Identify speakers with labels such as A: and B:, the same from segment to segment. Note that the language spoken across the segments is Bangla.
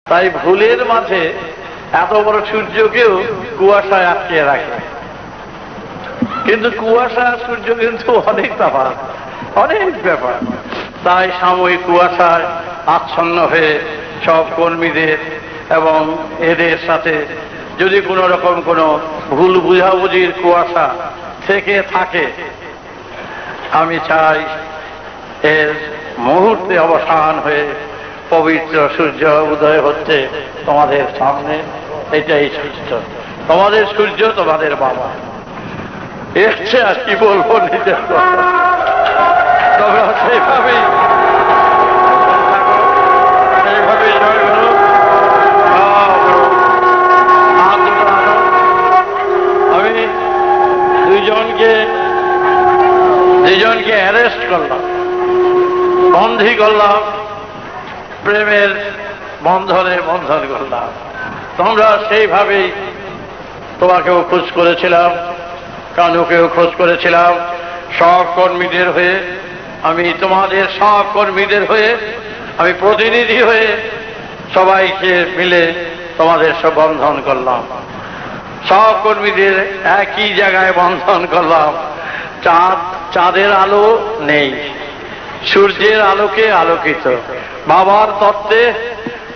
A: তাই ভুলের মাঝে এত বড় সূর্যকেও কুয়াশায় আটকে রাখে। কিন্তু কুয়াশা সূর্য কিন্তু অনেক তফাৎ, অনেক ব্যাপার। তাই সাময়িক কুয়াশায় আচ্ছন্ন হয়ে সব কর্মীদের এবং এদের সাথে যদি কোনো রকম কোনো ভুল বুঝাবুঝির কুয়াশা থেকে থাকে, আমি চাই এর মুহূর্তে অবসান হয়ে পবিত্র সূর্য উদয় হচ্ছে তোমাদের সামনে। এটাই সূর্য, তোমাদের সূর্য, তোমাদের বাবা। এসছে আর কি বলবো, নিজের কথা। তোমরা সেইভাবেই জয় করো। আমি দুইজনকে অ্যারেস্ট করলাম, বন্দী করলাম, প্রেমের বন্ধনে বন্ধন করলাম। তোমরা সেইভাবেই, তোমাকেও খোঁজ করেছিলাম, কানুকেও খোঁজ করেছিলাম, সহকর্মীদের হয়ে আমি, তোমাদের সহকর্মীদের হয়ে আমি প্রতিনিধি হয়ে সবাইকে মিলে তোমাদের সব বন্ধন করলাম। সহকর্মীদের একই জায়গায় বন্ধন করলাম। চাঁদের আলো নেই, সূর্যের আলোকে আলোকিত বাবার তত্ত্বে,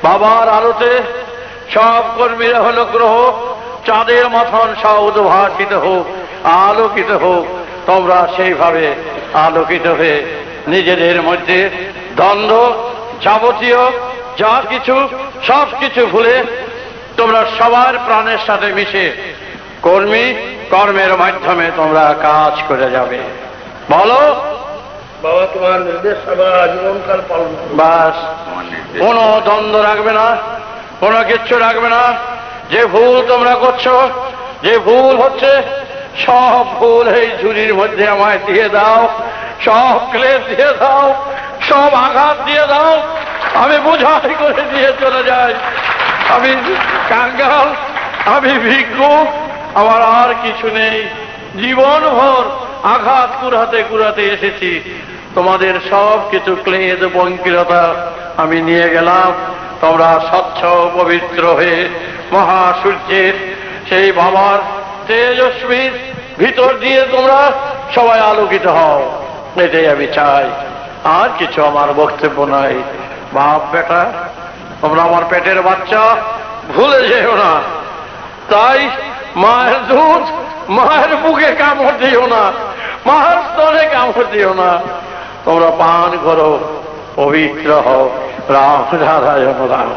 A: বাবার আলোতে সব কর্মীরা হলো গ্রহ। চাঁদের মতন সব উদ্ভাসিত হোক, আলোকিত হোক। তোমরা সেইভাবে আলোকিত হয়ে নিজেদের মধ্যে দ্বন্দ্ব, যাবতীয় যা কিছু সব কিছু ভুলে তোমরা সবার প্রাণের সাথে মিশে কর্মের মাধ্যমে তোমরা কাজ করে যাবে। বলো
B: বাবা, তোমার নির্দেশ জীবনকাল পালন।
A: বাস, কোনো দ্বন্দ্ব রাখবে না, কোনো কিচ্ছু রাখবে না। যে ভুল তোমরা করছো, যে ভুল হচ্ছে, সব ভুল এই ঝুড়ির মধ্যে আমায় দিয়ে দাও, সব ক্লেশ দিয়ে দাও, সব আঘাত দিয়ে দাও। আমি বোঝাই করে দিয়ে চলে যাই। আমি কাঙ্গাল, আমি ভিক্ষুক, আমার আর কিছু নেই। জীবনভর আঘাত কুড়াতে কুড়াতে এসেছি। তোমাদের সব কিছু ক্লেদ বঙ্কিলতা আমি নিয়ে গেলাম। তোমরা স্বচ্ছ পবিত্র হয়ে মহাসূর্যের সেই বাবার তেজস্বীর ভিতর দিয়ে তোমরা সবাই আলোকিত হও। এটাই আমি চাই, আর কিছু আমার বক্তব্য নয়। বাপ বেটা, তোমরা আমার পেটের বাচ্চা, ভুলে যেও না। তাই মায়ের দুধ, মায়ের বুকে কামড় দিও না, মায়ের স্তনে কামড় দিও না। তোমরা পান করো, পবিত্র হও। রাম রাধায় রাম।